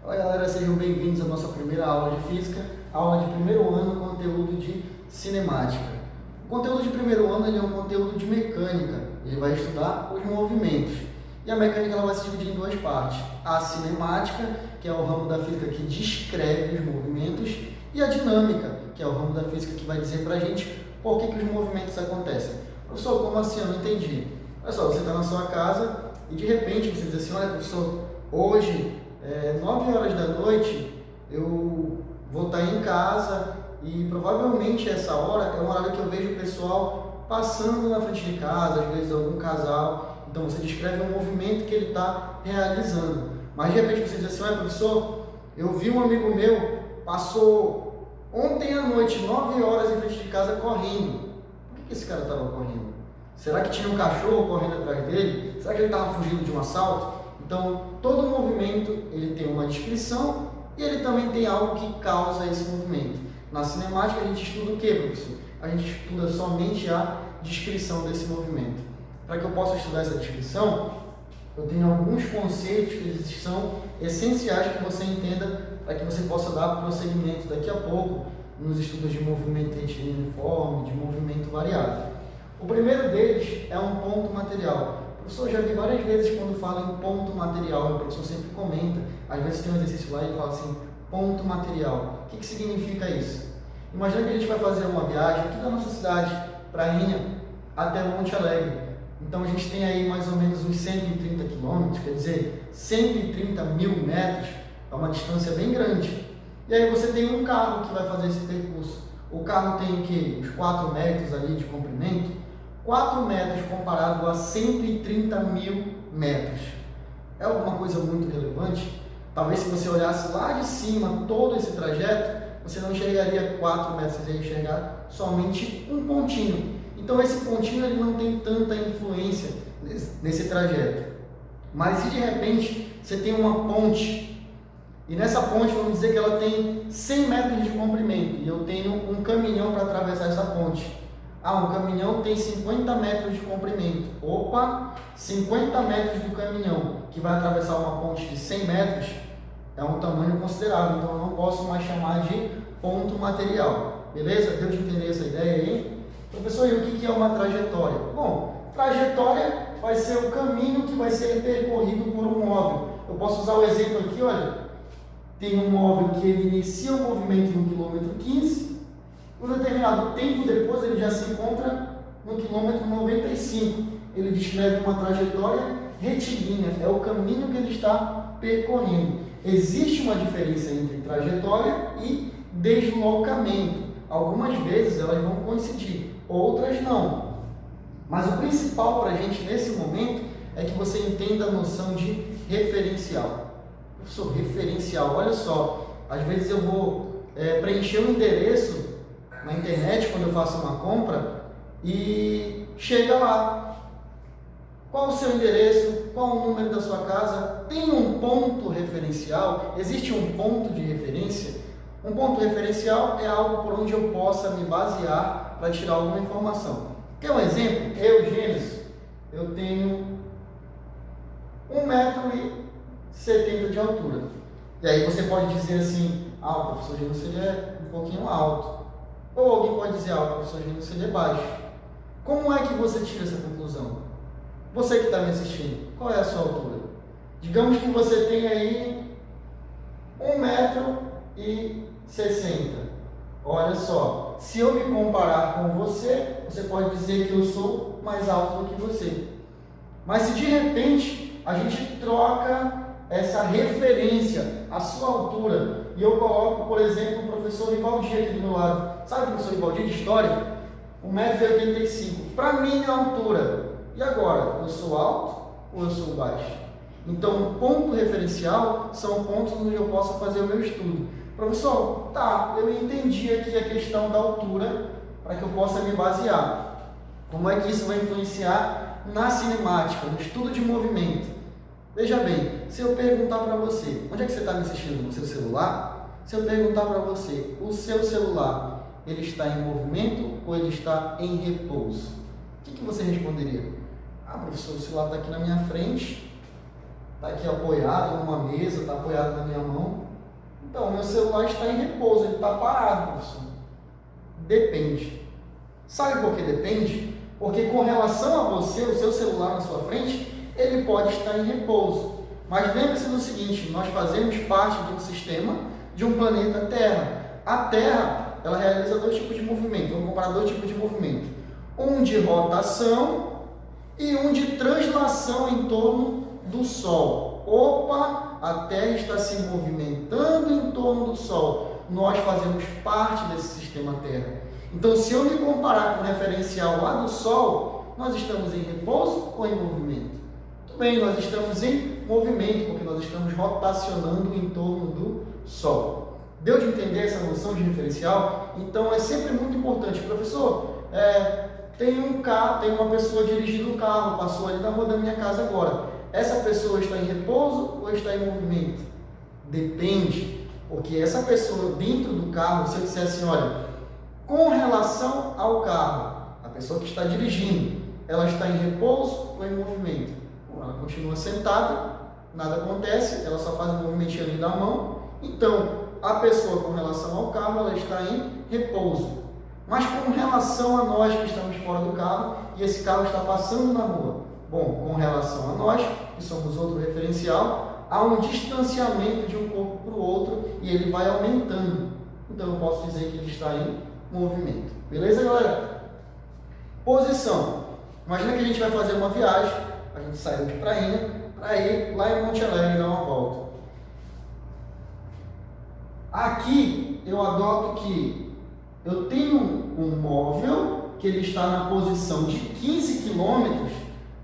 Olá galera, sejam bem-vindos à nossa primeira aula de Física, aula de primeiro ano, conteúdo de Cinemática. O conteúdo de primeiro ano é um conteúdo de mecânica, ele vai estudar os movimentos. E a mecânica ela vai se dividir em duas partes, a cinemática, que é o ramo da física que descreve os movimentos, e a dinâmica, que é o ramo da física que vai dizer pra gente por que os movimentos acontecem. Professor, como assim? Eu não entendi. Olha só, você está na sua casa e de repente você diz assim, olha professor, hoje 9 horas da noite eu vou estar em casa e provavelmente essa hora é uma hora que eu vejo o pessoal passando na frente de casa, às vezes algum casal, então você descreve um movimento que ele está realizando. Mas de repente você diz assim, olha professor, eu vi um amigo meu, passou ontem à noite, 9 horas em frente de casa correndo. Por que esse cara estava correndo? Será que tinha um cachorro correndo atrás dele? Será que ele estava fugindo de um assalto? Então, todo movimento ele tem uma descrição e ele também tem algo que causa esse movimento. Na cinemática a gente estuda o que, professor? A gente estuda somente a descrição desse movimento. Para que eu possa estudar essa descrição, eu tenho alguns conceitos que eles são essenciais que você entenda para que você possa dar prosseguimento daqui a pouco nos estudos de movimento retilíneo uniforme, de movimento variado. O primeiro deles é um ponto material. Professor, já vi várias vezes quando fala em ponto material, o professor sempre comenta, às vezes tem um exercício lá e fala assim, ponto material. O que significa isso? Imagina que a gente vai fazer uma viagem aqui da nossa cidade, Prainha, até Monte Alegre. Então a gente tem aí mais ou menos uns 130 quilômetros, quer dizer, 130 mil metros, é uma distância bem grande. E aí você tem um carro que vai fazer esse percurso. O carro tem o quê? Uns 4 metros ali de comprimento. 4 metros comparado a 130 mil metros. É alguma coisa muito relevante? Talvez se você olhasse lá de cima todo esse trajeto, você não enxergaria 4 metros, você ia enxergar somente um pontinho. Então esse pontinho ele não tem tanta influência nesse trajeto. Mas se de repente você tem uma ponte, e nessa ponte vamos dizer que ela tem 100 metros de comprimento, e eu tenho um caminhão para atravessar essa ponte. Um caminhão tem 50 metros de comprimento. Opa, 50 metros do caminhão que vai atravessar uma ponte de 100 metros é um tamanho considerável, então eu não posso mais chamar de ponto material. Beleza? Deu de entender essa ideia aí? Professor, e o que é uma trajetória? Bom, trajetória vai ser o caminho que vai ser percorrido por um móvel. Eu posso usar o exemplo aqui, olha. Tem um móvel que ele inicia o movimento no quilômetro 15, um determinado tempo depois ele já se encontra no quilômetro 95. Ele descreve uma trajetória retilínea, é o caminho que ele está percorrendo. Existe uma diferença entre trajetória e deslocamento. Algumas vezes elas vão coincidir, outras não. Mas o principal para a gente nesse momento é que você entenda a noção de referencial. Professor, referencial, olha só, às vezes eu vou preencher um endereço na internet quando eu faço uma compra e chega lá. Qual o seu endereço? Qual o número da sua casa? Tem um ponto referencial? Existe um ponto de referência? Um ponto referencial é algo por onde eu possa me basear para tirar alguma informação. Quer um exemplo? Eu, Gênesis, eu tenho 1,70 m de altura. E aí você pode dizer assim, o professor Gênesis ele é um pouquinho alto. Ou alguém pode dizer, o professor Gênesis ele é baixo. Como é que você tira essa conclusão? Você que está me assistindo, qual é a sua altura? Digamos que você tem aí 1,60 m. Olha só, se eu me comparar com você, você pode dizer que eu sou mais alto do que você. Mas se de repente a gente troca essa referência, a sua altura, e eu coloco, por exemplo, o professor Rivaldi aqui do meu lado. Sabe o professor Rivaldi de História? 1,85 m. Para mim é a altura. E agora? Eu sou alto ou eu sou baixo? Então, ponto referencial são pontos onde eu posso fazer o meu estudo. Professor, eu entendi aqui a questão da altura para que eu possa me basear. Como é que isso vai influenciar na cinemática, no estudo de movimento? Veja bem, se eu perguntar para você, onde é que você está me assistindo? No seu celular? Se eu perguntar para você, o seu celular, ele está em movimento ou ele está em repouso? O que você responderia? Professor, o celular está aqui na minha frente está aqui apoiado numa mesa, está apoiado na minha mão. Então, meu celular está em repouso, ele está parado, professor. Depende. Sabe por que depende? Porque com relação a você, o seu celular na sua frente, ele pode estar em repouso. Mas lembre-se do seguinte, nós fazemos parte de um sistema, de um planeta Terra. A Terra, ela realiza dois tipos de movimento. Vamos comparar dois tipos de movimento. Um de rotação e um de translação em torno do Sol. Opa, a Terra está se movimentando em torno do Sol. Nós fazemos parte desse sistema Terra. Então, se eu me comparar com o referencial lá do Sol, nós estamos em repouso ou em movimento? Muito bem, nós estamos em movimento, porque nós estamos rotacionando em torno do Sol. Deu de entender essa noção de referencial? Então, é sempre muito importante. Professor, tem um carro, tem uma pessoa dirigindo um carro, passou ali na rua da minha casa agora. Essa pessoa está em repouso ou está em movimento? Depende, porque essa pessoa dentro do carro, se eu disser assim, olha, com relação ao carro, a pessoa que está dirigindo, ela está em repouso ou em movimento? Ela continua sentada, nada acontece, ela só faz um movimentinho ali da mão. Então, a pessoa com relação ao carro, ela está em repouso. Mas com relação a nós que estamos fora do carro e esse carro está passando na rua, bom, com relação a nós, que somos outro referencial, há um distanciamento de um corpo para o outro e ele vai aumentando. Então, eu posso dizer que ele está em movimento. Beleza, galera? Posição. Imagina que a gente vai fazer uma viagem, a gente saiu de Prainha para ir lá em Monte Alegre dar uma volta. Aqui eu adoto que eu tenho um móvel que ele está na posição de 15 km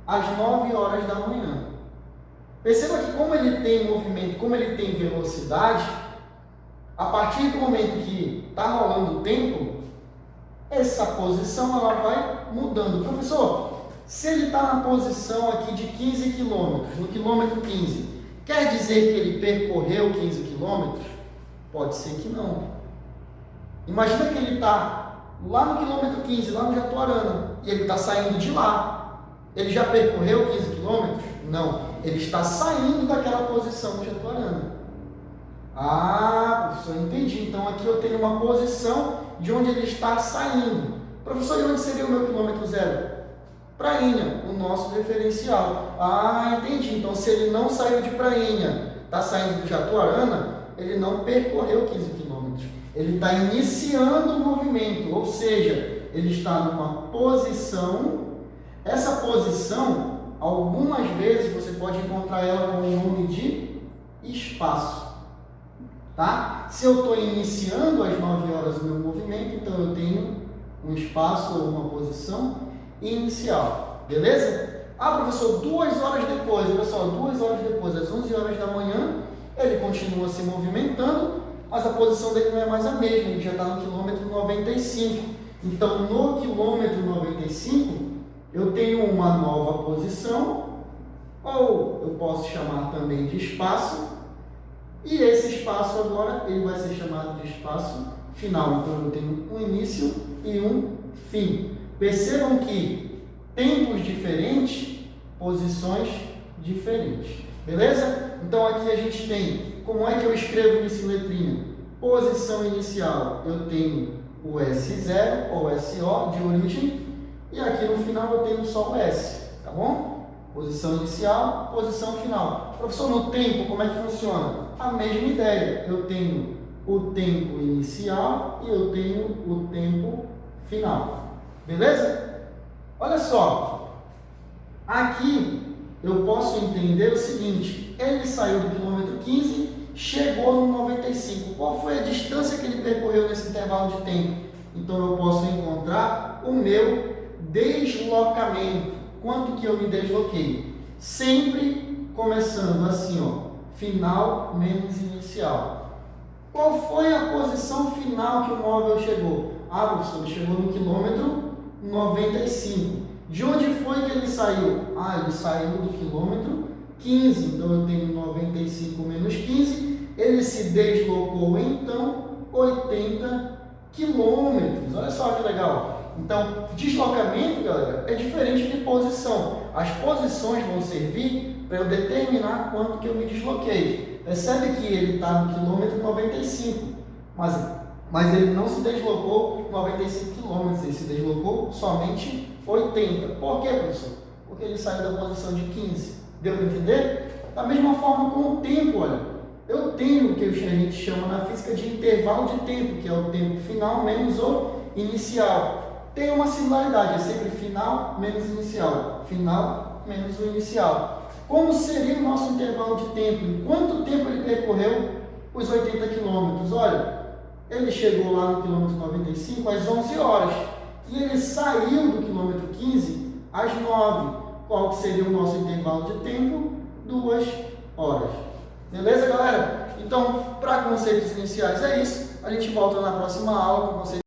às 9 horas da manhã. Perceba que como ele tem movimento, como ele tem velocidade, a partir do momento que está rolando o tempo, essa posição ela vai mudando. Professor, se ele está na posição aqui de 15 km, no quilômetro 15, quer dizer que ele percorreu 15 km? Pode ser que não. Imagina que ele está lá no quilômetro 15, lá no Jatuarana, e ele está saindo de lá. Ele já percorreu 15 km? Não. Ele está saindo daquela posição do Jatuarana. Ah, professor, entendi. Então aqui eu tenho uma posição de onde ele está saindo. Professor, e onde seria o meu quilômetro zero? Prainha, o nosso referencial. Ah, entendi. Então se ele não saiu de Prainha, está saindo do Jatuarana, ele não percorreu 15 quilômetros. Ele está iniciando o movimento, ou seja, ele está numa posição. Essa posição, algumas vezes você pode encontrar ela com o nome de espaço. Tá? Se eu estou iniciando às 9 horas o meu movimento, então eu tenho um espaço ou uma posição inicial. Beleza? Ah, professor, 2 horas depois, olha só, 2 horas depois, às 11 horas da manhã, ele continua se movimentando, mas a posição dele não é mais a mesma, ele já está no quilômetro 95. Então, no quilômetro 95, eu tenho uma nova posição, ou eu posso chamar também de espaço, e esse espaço agora ele vai ser chamado de espaço final. Então eu tenho um início e um fim. Percebam que tempos diferentes, posições diferentes. Beleza? Então aqui a gente tem, como é que eu escrevo isso em letrinha? Posição inicial, eu tenho o S0 ou SO de origem, e aqui no final eu tenho só o S, tá bom? Posição inicial, posição final. Professor, no tempo, como é que funciona? A mesma ideia. Eu tenho o tempo inicial e eu tenho o tempo final. Beleza? Olha só. Aqui eu posso entender o seguinte. Ele saiu do quilômetro 15, chegou no 95. Qual foi a distância que ele percorreu nesse intervalo de tempo? Então eu posso encontrar o meu deslocamento. Quanto que eu me desloquei? Sempre começando assim, ó, final menos inicial. Qual foi a posição final que o móvel chegou? Ah, professor, ele chegou no quilômetro 95. De onde foi que ele saiu? Ah, ele saiu do quilômetro 15. Então eu tenho 95 menos 15. Ele se deslocou então 80 quilômetros. Olha só que legal. Então, deslocamento, galera, é diferente de posição. As posições vão servir para eu determinar quanto que eu me desloquei. Percebe que ele está no quilômetro 95, mas ele não se deslocou 95 quilômetros, ele se deslocou somente 80. Por quê, professor? Porque ele saiu da posição de 15. Deu para entender? Da mesma forma com o tempo, olha, eu tenho o que a gente chama na física de intervalo de tempo, que é o tempo final menos o inicial. Tem uma similaridade, é sempre final menos inicial, final menos o inicial. Como seria o nosso intervalo de tempo? Em quanto tempo ele percorreu os 80 quilômetros? Olha, ele chegou lá no quilômetro 95 às 11 horas e ele saiu do quilômetro 15 às 9. Qual que seria o nosso intervalo de tempo? 2 horas. Beleza, galera? Então, para conceitos iniciais é isso. A gente volta na próxima aula com conceitos